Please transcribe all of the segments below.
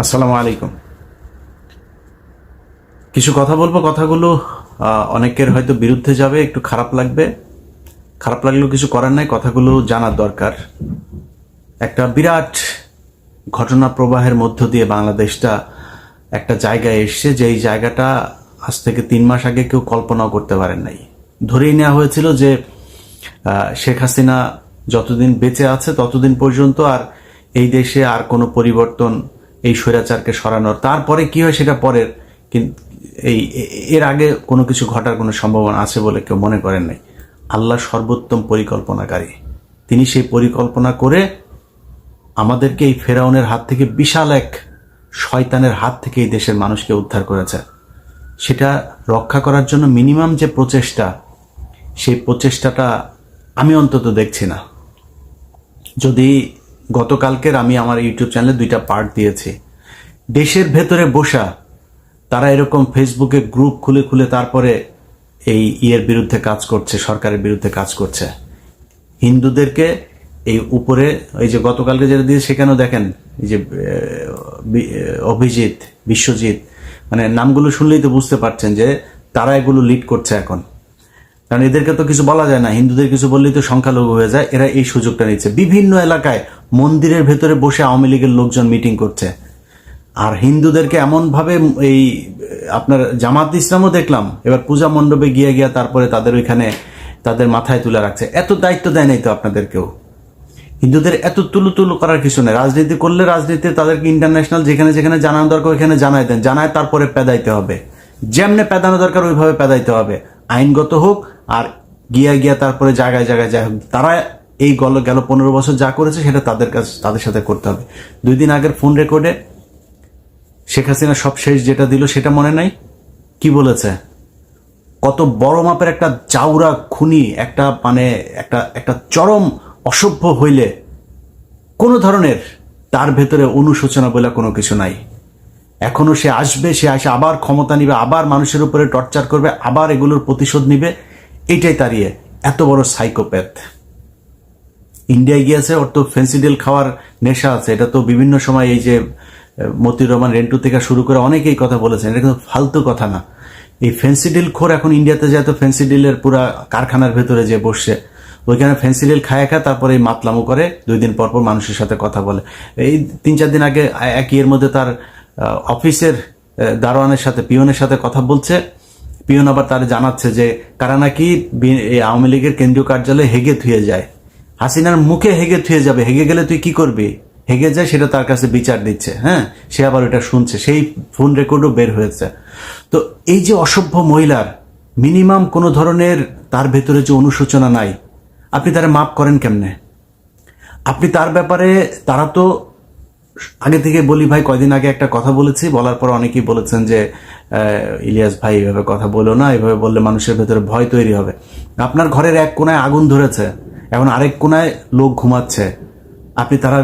আসসালামু আলাইকুম। কিছু কথা বলবো, কথাগুলো অনেকের হয়তো বিরুদ্ধে যাবে, একটু খারাপ লাগবে। খারাপ লাগলেও কিছু করার নাই, কথাগুলো জানার দরকার। একটা বিরাট ঘটনা প্রবাহের মধ্য দিয়ে বাংলাদেশটা একটা জায়গায় এসছে, যেই জায়গাটা আজ থেকে 3 মাস আগে কেউ কল্পনাও করতে পারেন নাই। ধরেই নেওয়া হয়েছিল যে শেখ হাসিনা যতদিন বেঁচে আছে ততদিন পর্যন্ত আর এই দেশে আর কোনো পরিবর্তন, এই স্বৈরাচারকে সরানোর, তারপরে কি হয় সেটা পরের। কিন্তু এর আগে কোনো কিছু ঘটার কোনো সম্ভাবনা আছে বলে কেউ মনে করেন নাই। আল্লাহ সর্বোত্তম পরিকল্পনাকারী, তিনি সেই পরিকল্পনা করে আমাদেরকে এই ফেরাউনের হাত থেকে, বিশাল এক শয়তানের হাত থেকে এই দেশের মানুষকে উদ্ধার করেছে। সেটা রক্ষা করার জন্য মিনিমাম যে প্রচেষ্টা, সেই প্রচেষ্টাটা আমি অন্তত দেখছি না। যদি গতকালকের আমি আমার ইউটিউব চ্যানেলে 2টা পার্ট দিয়েছি, দেশের ভেতরে বসা তারা এরকম ফেসবুকে গ্রুপ খুলে খুলে তারপরে এই বিরুদ্ধে কাজ করছে, সরকারের বিরুদ্ধে কাজ করছে। হিন্দুদেরকে এই উপরে, এই যে গতকালকে যেটা দিয়ে, সেখানেও দেখেন এই যে অভিজিৎ, বিশ্বজিৎ, মানে নামগুলো শুনলেই তো বুঝতে পারছেন যে তারা এগুলো লিড করছে এখন। কারণ এদেরকে তো কিছু বলা যায় না, হিন্দুদের কিছু বললেই তো সংখ্যালঘু হয়ে যায়। এরা এই সুযোগটা নিচ্ছে, বিভিন্ন এলাকায় মন্দিরের ভেতরে বসে আওয়ামী লীগের লোকজন মিটিং করছে। আর হিন্দুদেরকে এমনভাবে, এই আপনার জামাত ইসলামও দেখলাম এবার পূজা মণ্ডপে গিয়ে গিয়ে তারপরে তাদের ওইখানে তাদের মাথায় তুলে রাখছে। এত দায়িত্ব দেয় নাই তো আপনাদেরকেও। হিন্দুদের এত তুলু তুলু করার কিছু নেই। রাজনীতি করলে রাজনীতি তাদেরকে ইন্টারন্যাশনাল যেখানে যেখানে জানানো দরকার ওইখানে জানাই দেন, জানায় তারপরে পেদাইতে হবে। যেমনে পেদানো দরকার ওইভাবে পেদাইতে হবে, আইনগত হোক। আর গিয়া গিয়া তারপরে জায়গায় জায়গায় যাই হোক, তারা এই গেল 15 বছর যা করেছে সেটা তাদের সাথে করতে হবে। 2 দিন আগের ফোন রেকর্ডে শেখ হাসিনা সব শেষ যেটা দিল সেটা মনে নাই? কি বলেছে? কত বড় মাপের একটা চাউরা খুনি, একটা মানে একটা চরম অসভ্য হইলে কোনো ধরনের তার ভেতরে অনুশোচনা বলে কোনো কিছু নাই। এখনো সে আসবে, সে আসে আবার ক্ষমতা নিবে, আবার মানুষের উপরে টর্চার করবে, আবার এগুলোর প্রতিশোধ নিবে। এটাই তাড়িয়ে এত বড় সাইকোপ্যাথ। ইন্ডিয়ায় গিয়েছে, ওর তো ফেন্সিডিল খাওয়ার নেশা আছে। এটা তো বিভিন্ন সময় এই যে মতিউর রহমান রেন্টু থেকে শুরু করে অনেকেই কথা বলেছেন, এটা কিন্তু ফালতু কথা না। এই ফেন্সিডিল খোর এখন ইন্ডিয়াতে যায় তো ফেন্সিডিলের পুরা কারখানার ভেতরে যে বসছে, ওইখানে ফেন্সিডিল খায় তারপরে এই মাতলামো করে, 2 দিন পর পর মানুষের সাথে কথা বলে। এই 3-4 দিন আগে একই এর মধ্যে তার অফিসের দারোয়ানের সাথে, পিয়নের সাথে কথা বলছে। পিয়ন আবার তার জানাচ্ছে যে কারা নাকি আওয়ামী লীগের কেন্দ্রীয় কার্যালয়ে হেগে থুয়ে যায়। হাসিনার মুখে হেগে থুয়ে যাবে, হেগে গেলে তুই কি করবি? হেগে যায়, সেটা তার কাছে বিচার দিচ্ছে। হ্যাঁ, সে আবার ওটা শুনছে, সেই ফোন রেকর্ডও বের হয়েছে। তো এই যে অসভ্য মহিলার মিনিমাম কোনো ধরনের তার ভেতরে যে অনুশোচনা নাই, আপনি তারা মাপ করেন কেমনে? আপনি তার ব্যাপারে, তারা তো আগে থেকে বলি ভাই, কয়দিন আগে একটা কথা বলেছি, বলার পর অনেকেই বলেছেন যে ইলিয়াস ভাই এভাবে কথা বলো না, এভাবে বললে মানুষের ভেতরে ভয় তৈরি হবে। আপনার ঘরের এক কোনায় আগুন ধরেছে, এখন আরেক কোনায় লোক ঘুমাচ্ছে। আপনি তারা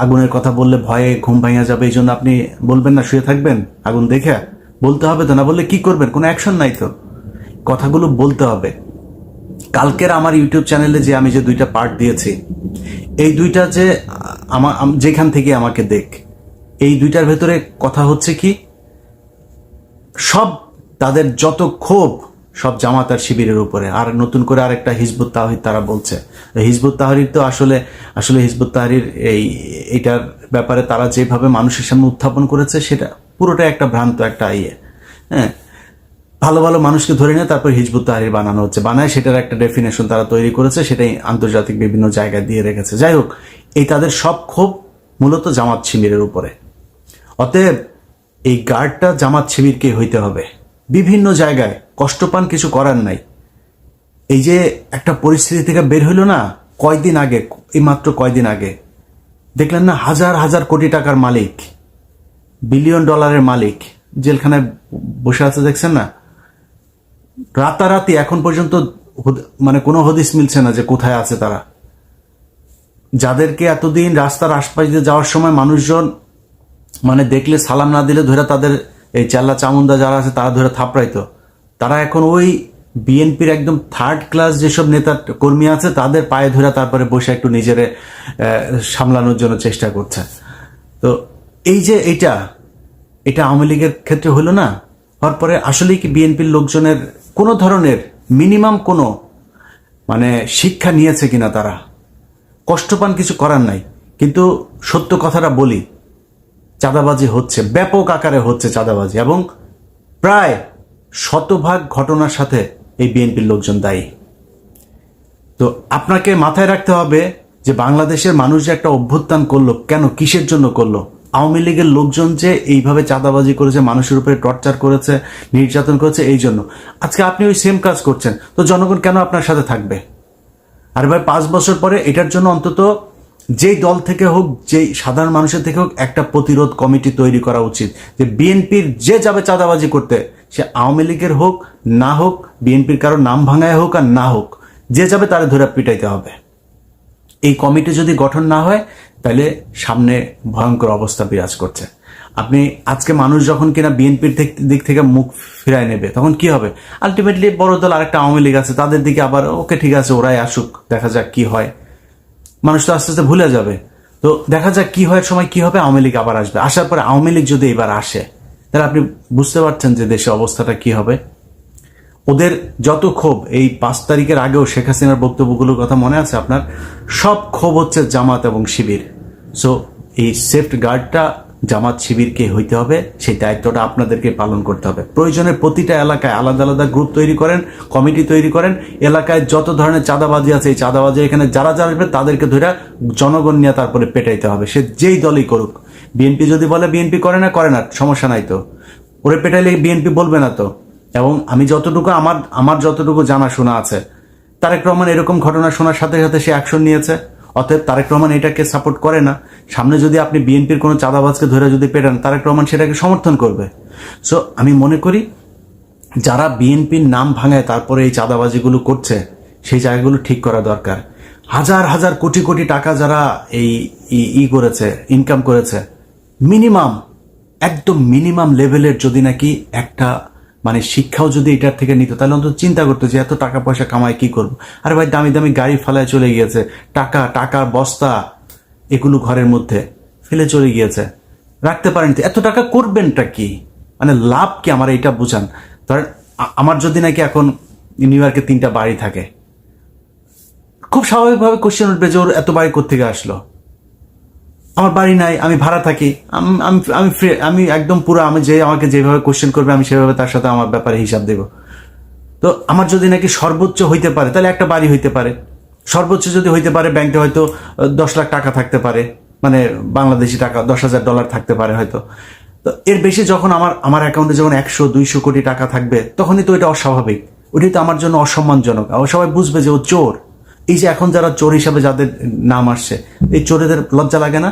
আগুনের কথা বললে ভয়ে ঘুম ভাঙা যাবে, এই জন্য আপনি বলবেন না, শুয়ে থাকবেন আগুন দেখে? বলতে হবে তো, না বললে কি করবেন? কোনো অ্যাকশন নাই তো। কথাগুলো বলতে হবে। কালকের আমার ইউটিউব চ্যানেলে যে আমি যে 2টা পার্ট দিয়েছি, এই 2টা যে যেখান থেকে আমাকে দেখ, এই 2টার ভেতরে কথা হচ্ছে কি, সব তাদের যত ক্ষোভ সব জামাত আর শিবিরের উপরে। আর নতুন করে আরেকটা হিজবুত তাহরির তারা বলছে। হিজবুত তাহরির তো আসলে হিজবুত তাহরির এইটার ব্যাপারে তারা যেভাবে মানুষের সামনে উত্থাপন করেছে সেটা পুরোটাই একটা ভ্রান্ত একটা হ্যাঁ, ভালো ভালো মানুষকে ধরে নিয়ে তারপর হিজবুত তাহরির বানানো হচ্ছে, বানায় সেটার একটা ডেফিনেশন তারা তৈরি করেছে, সেটাই আন্তর্জাতিক বিভিন্ন জায়গায় দিয়ে রেখেছে। যাই হোক, এই তাদের সব ক্ষোভ মূলত জামাত শিবিরের উপরে। অতএব এই গার্ডটা জামাত শিবিরকে হইতে হবে। বিভিন্ন জায়গায় কষ্ট পান, কিছু করার নাই। এই যে একটা পরিস্থিতি থেকে বের হইল না কয়দিন আগে, এই মাত্র কয়দিন আগে দেখলেন না, হাজার হাজার কোটি টাকার মালিক, বিলিয়ন ডলারের মালিক জেলখানায় বসে আছে, দেখছেন না? রাতারাতি এখন পর্যন্ত মানে কোনো হদিস মিলছে না যে কোথায় আছে তারা। যাদেরকে এতদিন রাস্তার আশপাশ দিয়ে যাওয়ার সময় মানুষজন মানে দেখলে সালাম না দিলে ধরে তাদের এই চেল্লা চামুন্ডা যারা আছে তারা ধরে থাপড়াইতো, তারা এখন ওই বিএনপির একদম 3rd ক্লাস যেসব নেতা কর্মী আছে তাদের পায়ে ধরে তারপরে বসে একটু নিজেরে সামলানোর জন্য চেষ্টা করছে। তো এই যে এটা আওয়ামী লীগের ক্ষেত্রে হলো না? হওয়ার পরে আসলে কি বিএনপির লোকজনের কোনো ধরনের মিনিমাম কোনো মানে শিক্ষা নিয়েছে কিনা? তারা কষ্ট পান, কিছু করার নাই, কিন্তু সত্য কথাটা বলি, চাঁদাবাজি হচ্ছে, ব্যাপক আকারে হচ্ছে চাঁদাবাজি, এবং প্রায় শতভাগ ঘটনার সাথে এই বিএনপির লোকজন দায়ী। তো আপনাকে মাথায় রাখতে হবে যে বাংলাদেশের মানুষ যে একটা অভ্যুত্থান করলো, কেন, কিসের জন্য করলো? আওয়ামী লীগের লোকজন যে এইভাবে চাঁদাবাজি করেছে, মানুষের উপরে টর্চার করেছে, নির্যাতন করেছে, এই জন্য আজকে আপনি ওই সেম কাজ করছেন। তো জনগণ কেন আপনার সাথে থাকবে? আর ভাই 5 বছর পরে এটার জন্য অন্তত যেই দল থেকে হোক, যেই সাধারণ মানুষের থেকে হোক, একটা প্রতিরোধ কমিটি তৈরি করা উচিত, যে বিএনপির যে যাবে চাঁদাবাজি করতে, সে আওয়ামী লীগের হোক না হোক, বিএনপির কারো নাম ভাঙায় হোক আর না হোক, যে যাবে তারে ধরে পিটাইতে হবে। এই কমিটি যদি গঠন না হয়, তাহলে সামনে ভয়ঙ্কর অবস্থা বিরাজ করছে। আপনি আজকে মানুষ যখন কিনা বিএনপির দিক থেকে মুখ ফিরায় নেবে, তখন কি হবে? আলটিমেটলি বড় দল আরেকটা আওয়ামী লীগ আছে, তাদের দিকে আবার ওকে ঠিক আছে, ওরাই আসুক, দেখা যাক কি হয়। মানুষ তো আস্তে আস্তে ভুলে যাবে। তো দেখা যাক কি হয়, সময় কি হবে, আওয়ামী লীগ আবার আসবে। আসার পরে আওয়ামী লীগ যদি এবার আসে, তাহলে আপনি বুঝতে পারছেন যে দেশে অবস্থাটা কি হবে। ওদের যত ক্ষোভ, এই 5 তারিখের আগেও শেখ হাসিনার বক্তব্যগুলোর কথা মনে আছে আপনার? সব ক্ষোভ হচ্ছে জামাত এবং শিবির। সো এই সেফট গার্ডটা জামাত শিবিরকে হইতে হবে, সেই দায়িত্বটা আপনাদেরকে পালন করতে হবে। প্রয়োজনে প্রতিটা এলাকায় আলাদা আলাদা গ্রুপ তৈরি করেন, কমিটি তৈরি করেন, এলাকায় যত ধরনের চাঁদাবাজি আছে, এই চাঁদাবাজি এখানে যারা যারা আসবে তাদেরকে ধরে জনগণ নিয়ে তারপরে পেটাইতে হবে, সে যেই দলই করুক। বিএনপি যদি বলে বিএনপি করে না, সমস্যা নাই তো, ওরে পেটাইলে বিএনপি বলবে না তো। এবং আমি যতটুকু আমার যতটুকু জানাশোনা আছে, তারেক রহমান এরকম ঘটনা শোনার সাথে সাথে সে অ্যাকশন নিয়েছে। অতএব তারেক রহমান এটাকে সাপোর্ট করে না। সামনে যদি আপনি বিএনপির কোনো চাঁদাবাজকে ধরে যদি পেটান, তারেক রহমান সেটাকে সমর্থন করবে। সো আমি মনে করি যারা বিএনপির নাম ভাঙায় তারপরে এই চাঁদাবাজিগুলো করছে, সেই জায়গাগুলো ঠিক করা দরকার। হাজার হাজার কোটি কোটি টাকা যারা এই করেছে, ইনকাম করেছে, মিনিমাম, একদম মিনিমাম লেভেলের যদি নাকি একটা মানে শিক্ষাও যদি এটার থেকে নিত, তাহলে অন্তত চিন্তা করতো যে এত টাকা পয়সা কামায় কি করবো। আরে ভাই, দামি দামি গাড়ি ফেলায় চলে গিয়েছে, টাকার বস্তা এগুলো ঘরের মধ্যে ফেলে চলে গিয়েছে, রাখতে পারেন। এত টাকা করবেনটা কি, মানে লাভ কি? আমার এটা বুঝান। ধরেন আমার যদি নাকি এখন নিউ ইয়র্কে 3টা বাড়ি থাকে, খুব স্বাভাবিকভাবে কোশ্চেন উঠবে যে ওর এত বাড়ি কোত্থেকে আসলো। আমার বাড়ি নাই, আমি ভাড়া থাকি, আমি একদম পুরো, আমাকে যেভাবে কোশ্চেন করবে আমি সেভাবে তার সাথে আমার ব্যাপারে হিসাব দেব। তো আমার যদি নাকি সর্বোচ্চ হইতে পারে, তাহলে একটা বাড়ি হইতে পারে। সর্বোচ্চ যদি হইতে পারে, ব্যাংকে হয়তো 10 লাখ টাকা থাকতে পারে, মানে বাংলাদেশি টাকা $10,000 থাকতে পারে হয়তো। তো এর বেশি যখন আমার অ্যাকাউন্টে যখন 100-200 কোটি টাকা থাকবে, তখনই তো এটা অস্বাভাবিক, ওটাই তো আমার জন্য অসম্মানজনক। সবাই বুঝবে যে ও চোর। এই যে এখন যারা চোর হিসাবে যাদের নাম আসছে, এই চোরেদের লজ্জা লাগে না?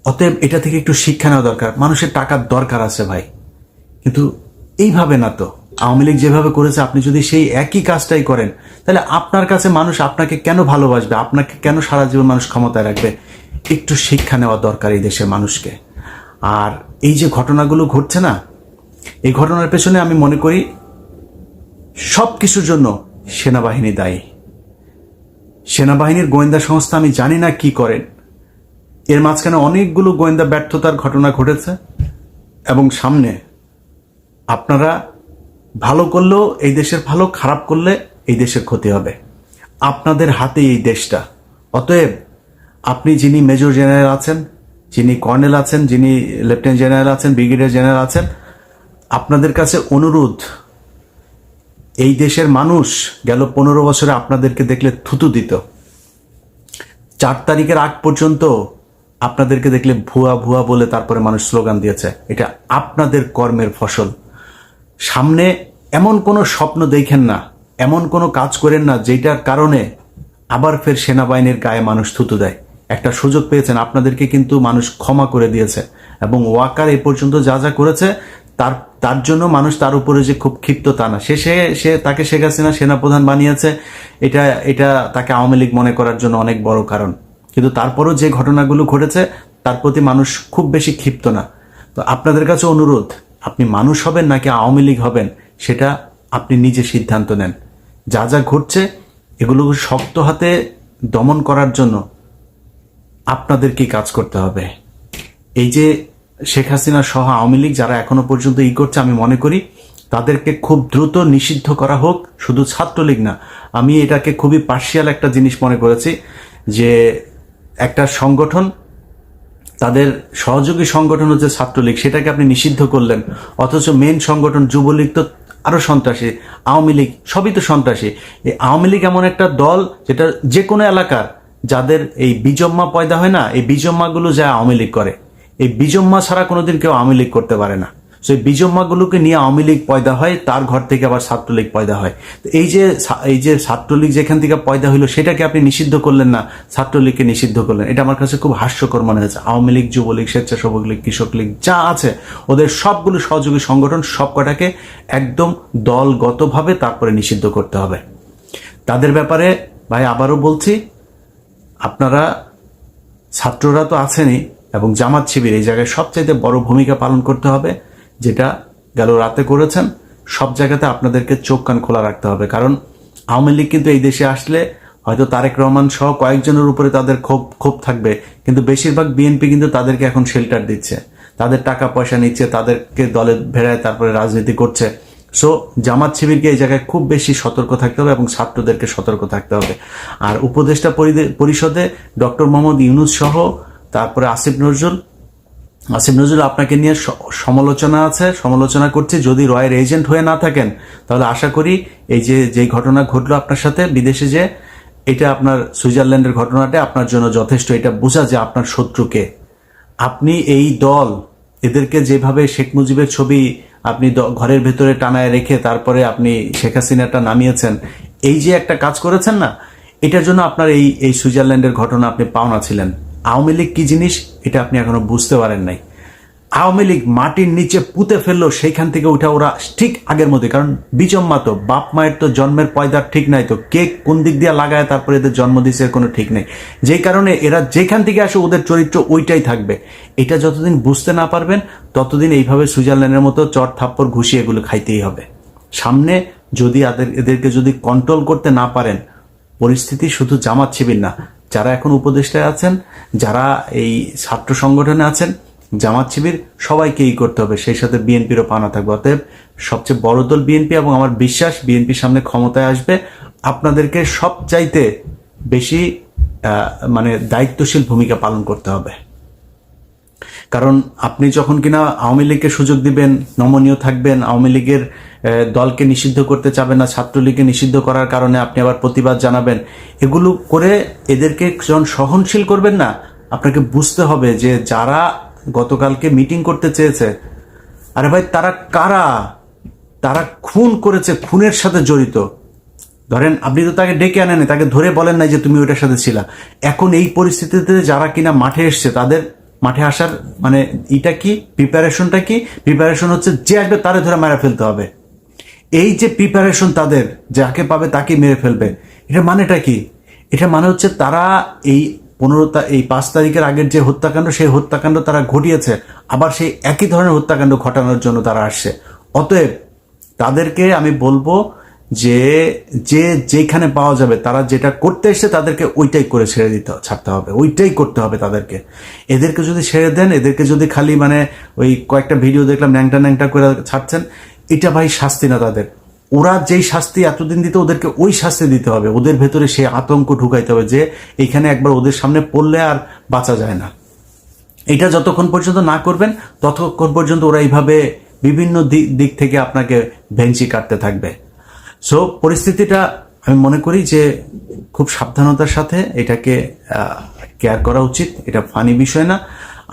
অতএব এটা থেকে একটু শিক্ষা নেওয়া দরকার। মানুষের টাকার দরকার আছে ভাই, কিন্তু এইভাবে না তো। আওয়ামী লীগ যেভাবে করেছে, আপনি যদি সেই একই কাজটাই করেন, তাহলে আপনার কাছে মানুষ আপনাকে কেন ভালোবাসবে, আপনাকে কেন সারা জীবন মানুষ ক্ষমতায় রাখবে? একটু শিক্ষা নেওয়া দরকার এই দেশের মানুষকে। আর এই যে ঘটনাগুলো ঘটছে না, এই ঘটনার পেছনে আমি মনে করি সব কিছুর জন্য সেনাবাহিনী দায়ী। সেনাবাহিনীর গোয়েন্দা সংস্থা আমি জানি না কি করেন, এর মাঝখানে অনেকগুলো গোয়েন্দা ব্যর্থতার ঘটনা ঘটেছে, এবং সামনে আপনারা ভালো করলেও এই দেশের ভালো, খারাপ করলে এই দেশের ক্ষতি হবে। আপনাদের হাতে এই দেশটা। অতএব আপনি যিনি মেজর জেনারেল আছেন, যিনি কর্নেল আছেন, যিনি লেফটেন্যান্ট জেনারেল আছেন, ব্রিগেডিয়ার জেনারেল আছেন, আপনাদের কাছে অনুরোধ, এই দেশের মানুষ গেল 15 বছরে আপনাদেরকে দেখলে থুতু দিত। 4 তারিখের আগ পর্যন্ত আপনাদেরকে দেখলে ভুয়া ভুয়া বলে তারপরে মানুষ স্লোগান দিয়েছে। এটা আপনাদের কর্মের ফসল। সামনে এমন কোনো স্বপ্ন দেখেন না, এমন কোনো কাজ করেন না যেটার কারণে আবার ফের সেনাবাহিনীর গায়ে মানুষ থুতু দেয়। একটা সুযোগ পেয়েছেন, আপনাদেরকে কিন্তু মানুষ ক্ষমা করে দিয়েছে, এবং ওয়াকার এ পর্যন্ত যা যা করেছে তার জন্য মানুষ তার উপরে যে খুব ক্ষিপ্ত তা না। সে তাকে শেখ হাসিনা সেনাপ্রধান বানিয়েছে, এটা তাকে আওয়ামী লীগ মনে করার জন্য অনেক বড় কারণ। কিন্তু তারপরও যে ঘটনাগুলো ঘটেছে তার প্রতি মানুষ খুব বেশি ক্ষিপ্ত না। তো আপনাদের কাছে অনুরোধ, আপনি মানুষ হবেন নাকি আওয়ামী লীগ হবেন, সেটা আপনি নিজে সিদ্ধান্ত নেন। যা যা ঘটছে এগুলো শক্ত হাতে দমন করার জন্য আপনাদেরকে কাজ করতে হবে। এই যে শেখ হাসিনা সহ আওয়ামী লীগ যারা এখনো পর্যন্ত করছে, আমি মনে করি তাদেরকে খুব দ্রুত নিষিদ্ধ করা হোক। শুধু ছাত্রলীগ না, আমি এটাকে খুবই পার্শিয়াল একটা জিনিস মনে করেছি যে একটা সংগঠন, তাদের সহযোগী সংগঠন হচ্ছে ছাত্রলীগ, সেটাকে আপনি নিষিদ্ধ করলেন, অথচ মেন সংগঠন যুবলীগ তো আরো সন্ত্রাসী, আওয়ামী লীগ সবই তো সন্ত্রাসী। এই আওয়ামী লীগ এমন একটা দল যেটা যে কোনো এলাকার যাদের এই বিজম্মা পয়দা হয় না, এই বিজম্মাগুলো যা আওয়ামী লীগ করে, এই বিজম্মা ছাড়া কোনোদিন কেউ আওয়ামী লীগ করতে পারে না। সেই বিজম্মাগুলোকে নিয়ে আওয়ামী লীগ পয়দা হয়, তার ঘর থেকে আবার ছাত্রলীগ পয়দা হয়। তো এই যে ছাত্রলীগ যেখান থেকে পয়দা হইলো সেটাকে আপনি নিষিদ্ধ করলেন না, ছাত্রলীগকে নিষিদ্ধ করলেন, এটা আমার কাছে খুব হাস্যকর মনে হয়েছে। আওয়ামী লীগ, যুবলীগ, স্বেচ্ছাসেবক লীগ, কৃষক লীগ যা আছে ওদের সবগুলো সহযোগী সংগঠন সব কটাকে একদম দলগতভাবে তারপরে নিষিদ্ধ করতে হবে। তাদের ব্যাপারে ভাই আবারও বলছি, আপনারা ছাত্ররা তো আছেনই এবং জামাত শিবির এই জায়গায় সবচাইতে বড় ভূমিকা পালন করতে হবে, যেটা গেল রাতে করেছেন। সব জায়গাতে আপনাদেরকে চোখ কান খোলা রাখতে হবে, কারণ আওয়ামী লীগ কিন্তু এই দেশে আসলে হয়তো তারেক রহমান সহ কয়েকজনের উপরে তাদের ক্ষোভ থাকবে, কিন্তু বেশিরভাগ বিএনপি কিন্তু তাদেরকে এখন শেল্টার দিচ্ছে, তাদের টাকা পয়সা নিচ্ছে, তাদেরকে দলে ভেড়ায় তারপরে রাজনীতি করছে। সো জামাত শিবিরকে এই জায়গায় খুব বেশি সতর্ক থাকতে হবে এবং ছাত্রদেরকে সতর্ক থাকতে হবে। আর উপদেষ্টা পরিষদে ডক্টর মোহাম্মদ ইউনূস সহ তারপরে আসিফ নজরুল আপনাকে নিয়ে সমালোচনা করছে। যদি রয়ের এজেন্ট হয়ে না থাকেন তাহলে আশা করি এই যে ঘটনা ঘটলো আপনার সাথে বিদেশে, যে এটা আপনার সুইজারল্যান্ডের ঘটনাটা আপনার জন্য যথেষ্ট। এটা বোঝা যে আপনার শত্রুকে, আপনি এই দল এদেরকে যেভাবে শেখ মুজিবের ছবি আপনি ঘরের ভেতরে টানায় রেখে তারপরে আপনি শেখ হাসিনাটা নামিয়েছেন, এই যে একটা কাজ করেছেন না, এটার জন্য আপনার এই সুইজারল্যান্ডের ঘটনা আপনি পাওনা ছিলেন। আওয়ামী লীগ কি জিনিস এটা আপনি এখনো বুঝতে পারেন নাই। আওয়ামী লীগ মাটির নিচে পুঁতে ফেললো, সেইখান থেকে উঠা ওরা ঠিক আগের মধ্যে, কারণ বিচম্মা তো বাপ মায়ের তো জন্মের পয়দার ঠিক নাই, তো কে কোন দিক দিয়ে লাগায় তারপরে এদের জন্ম দিচ্ছে কোনো ঠিক নেই। যেই কারণে এরা যেখান থেকে আসে ওদের চরিত্র ওইটাই থাকবে। এটা যতদিন বুঝতে না পারবেন ততদিন এইভাবে সুইজারল্যান্ডের মতো চট থাপ্পড় ঘুষি এগুলো খাইতেই হবে। সামনে যদি এদেরকে যদি কন্ট্রোল করতে না পারেন, পরিস্থিতি শুধু জামাত শিবির না, যারা এখন উপদেষ্টায় আছেন, যারা এই ছাত্র সংগঠনে আছেন, জামাত শিবির সবাইকেই করতে হবে, সেই সাথে বিএনপিরও পানা থাকবে। অতএব সবচেয়ে বড় দল বিএনপি এবং আমার বিশ্বাস বিএনপির সামনে ক্ষমতায় আসবে। আপনাদেরকে সবচাইতে বেশি মানে দায়িত্বশীল ভূমিকা পালন করতে হবে, কারণ আপনি যখন কিনা আওয়ামী লীগকে সুযোগ দিবেন, নমনীয় থাকবেন, আওয়ামী লীগের দলকে নিষিদ্ধ করতে চাবেন না, ছাত্রলীগকে নিষিদ্ধ করার কারণে আপনি আবার প্রতিবাদ জানাবেন, এগুলো করে এদেরকে যখন সহনশীল করবেন না, আপনাকে বুঝতে হবে যে যারা গতকালকে মিটিং করতে চেয়েছে, আরে ভাই তারা কারা? তারা খুন করেছে, খুনের সাথে জড়িত। ধরেন আপনি তো তাকে ডেকে আনেন, তাকে ধরে বলেন নাই যে তুমি ওইটার সাথে ছিলা। এখন এই পরিস্থিতিতে যারা কিনা মাঠে এসছে, তাদের মাঠে আসার মানে এটা কি প্রিপারেশনটা কি? প্রিপারেশন হচ্ছে যে আসবে তারে ধরে মেরে ফেলতে হবে। এই যে প্রিপারেশন তাদের, যাকে পাবে তাকে মেরে ফেলবে, এটা মানেটা কি? এটা মানে হচ্ছে তারা এই 5 তারিখের আগের যে হত্যাকাণ্ড, সেই হত্যাকাণ্ড তারা ঘটিয়েছে, আবার সেই একই ধরনের হত্যাকাণ্ড ঘটানোর জন্য তারা আসছে। অতএব তাদেরকে আমি বলবো যে যেখানে পাওয়া যাবে তারা যেটা করতে এসছে তাদেরকে ওইটাই করে ছাড়তে হবে, ওইটাই করতে হবে তাদেরকে। এদেরকে যদি ছেড়ে দেন, এদেরকে যদি খালি মানে ওই কয়েকটা ভিডিও দেখলাম ন্যাংটা করে ছাড়ছেন, এটা ভাই শাস্তি না তাদের। ওরা যেই শাস্তি এতদিন দিতে, ওদেরকে ওই শাস্তি দিতে হবে। ওদের ভেতরে সে আতঙ্ক ঢুকাইতে হবে যে এইখানে একবার ওদের সামনে পড়লে আর বাঁচা যায় না। এটা যতক্ষণ পর্যন্ত না করবেন ততক্ষণ পর্যন্ত ওরা এইভাবে বিভিন্ন দিক থেকে আপনাকে ভেঞ্চি কাটতে থাকবে। সো পরিস্থিতিটা আমি মনে করি যে খুব সাবধানতার সাথে এটাকে কেয়ার করা উচিত। এটা ফানি বিষয় না।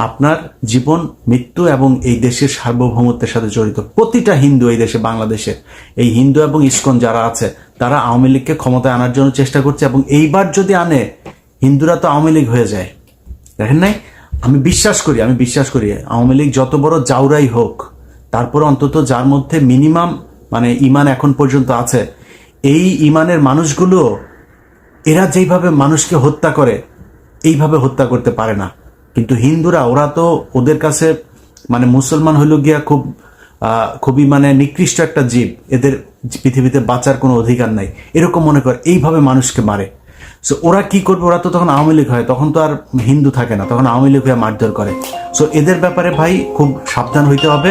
আপনার জীবন, মৃত্যু এবং এই দেশের সার্বভৌমত্বের সাথে জড়িত। প্রতিটা হিন্দু এই দেশে, বাংলাদেশের এই হিন্দু এবং ইসকন যারা আছে, তারা আওয়ামী লীগকে ক্ষমতায় আনার জন্য চেষ্টা করছে, এবং এইবার যদি আনে, হিন্দুরা তো আওয়ামী লীগ হয়ে যায়। দেখেন নাই, আমি বিশ্বাস করি আওয়ামী লীগ যত বড় জাউরাই হোক, তারপর অন্তত যার মধ্যে মিনিমাম মানে ইমান এখন পর্যন্ত আছে, এই ইমানের মানুষগুলো এরা যেইভাবে মানুষকে হত্যা করে এইভাবে হত্যা করতে পারে না। কিন্তু হিন্দুরা, ওরা তো ওদের কাছে মানে মুসলমান হইল গিয়া খুবই মানে নিকৃষ্ট একটা জীব, এদের পৃথিবীতে বাঁচার কোনো অধিকার নাই, এরকম মনে করে এইভাবে মানুষকে মারে। সো ওরা কি করবে, ওরা তো তখন আওয়ামী লীগ হয়, তখন তো আর হিন্দু থাকে না, তখন আওয়ামী লীগ হয়ে মারধর করে। সো এদের ব্যাপারে ভাই খুব সাবধান হইতে হবে,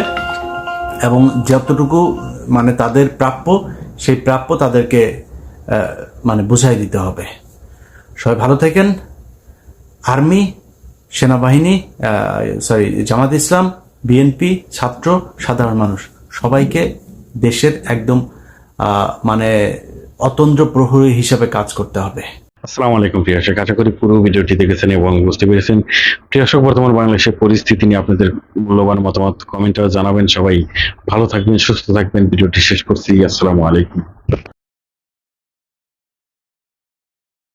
এবং যতটুকু মানে তাদের প্রাপ্য, সেই প্রাপ্য তাদেরকে মানে বুঝাই দিতে হবে। সবাই ভালো থাকেন। আর্মি, সেনাবাহিনী, জামাত ইসলাম, বিএনপি, ছাত্র, সাধারণ মানুষ, সবাইকে দেশের একদম মানে অতন্দ্র প্রহরী হিসাবে কাজ করতে হবে। আসসালামু আলাইকুম প্রিয় দর্শক, আশা করি পুরো ভিডিওটি দেখেছেন এবং বুঝতে পেরেছেন। প্রিয় দর্শক, বর্তমান বাংলাদেশের পরিস্থিতি নিয়ে আপনাদের মূল্যবান মতামত কমেন্টে জানাবেন। সবাই ভালো থাকবেন, সুস্থ থাকবেন। ভিডিওটি শেষ করছি। আসসালামু আলাইকুম।